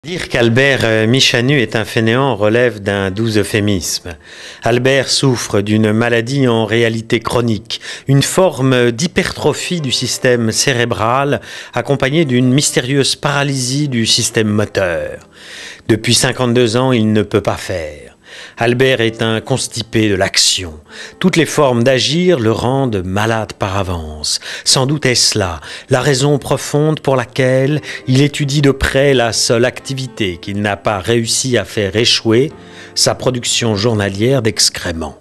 Dire qu'Albert Michanu est un fainéant relève d'un doux euphémisme. Albert souffre d'une maladie en réalité chronique, une forme d'hypertrophie du système cérébral accompagnée d'une mystérieuse paralysie du système moteur. Depuis 52 ans, il ne peut pas faire. Albert est un constipé de l'action. Toutes les formes d'agir le rendent malade par avance. Sans doute est-ce là la raison profonde pour laquelle il étudie de près la seule activité qu'il n'a pas réussi à faire échouer, sa production journalière d'excréments.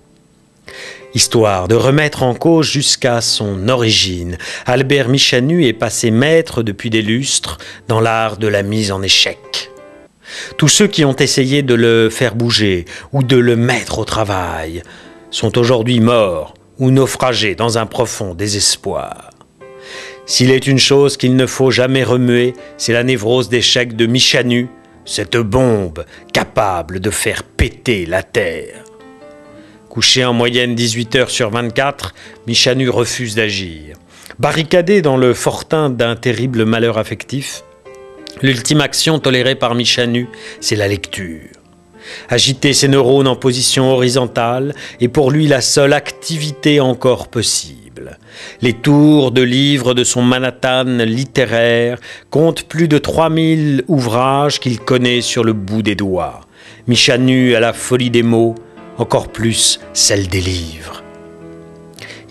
Histoire de remettre en cause jusqu'à son origine, Albert Michanu est passé maître depuis des lustres dans l'art de la mise en échec. Tous ceux qui ont essayé de le faire bouger ou de le mettre au travail sont aujourd'hui morts ou naufragés dans un profond désespoir. S'il est une chose qu'il ne faut jamais remuer, c'est la névrose d'échec de Michanu, cette bombe capable de faire péter la terre. Couché en moyenne 18 heures sur 24, Michanu refuse d'agir. Barricadé dans le fortin d'un terrible malheur affectif, l'ultime action tolérée par Michanu, c'est la lecture. Agiter ses neurones en position horizontale est pour lui la seule activité encore possible. Les tours de livres de son Manhattan littéraire comptent plus de 3000 ouvrages qu'il connaît sur le bout des doigts. Michanu a la folie des mots, encore plus celle des livres.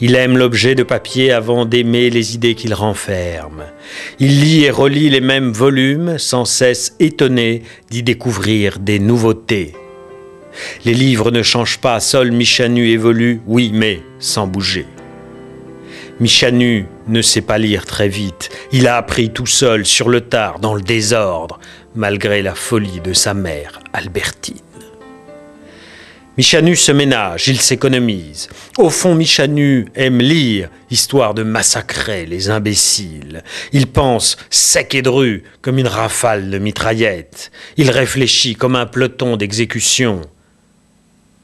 Il aime l'objet de papier avant d'aimer les idées qu'il renferme. Il lit et relit les mêmes volumes, sans cesse étonné d'y découvrir des nouveautés. Les livres ne changent pas, seul Michanu évolue, oui, mais sans bouger. Michanu ne sait pas lire très vite. Il a appris tout seul, sur le tard, dans le désordre, malgré la folie de sa mère, Albertine. Michanu se ménage, il s'économise. Au fond, Michanu aime lire, histoire de massacrer les imbéciles. Il pense sec et dru, comme une rafale de mitraillettes. Il réfléchit comme un peloton d'exécution.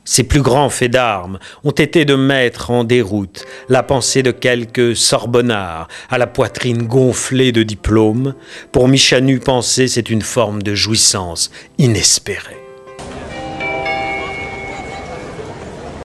Ses plus grands faits d'armes ont été de mettre en déroute la pensée de quelques sorbonnards à la poitrine gonflée de diplômes. Pour Michanu, penser, c'est une forme de jouissance inespérée.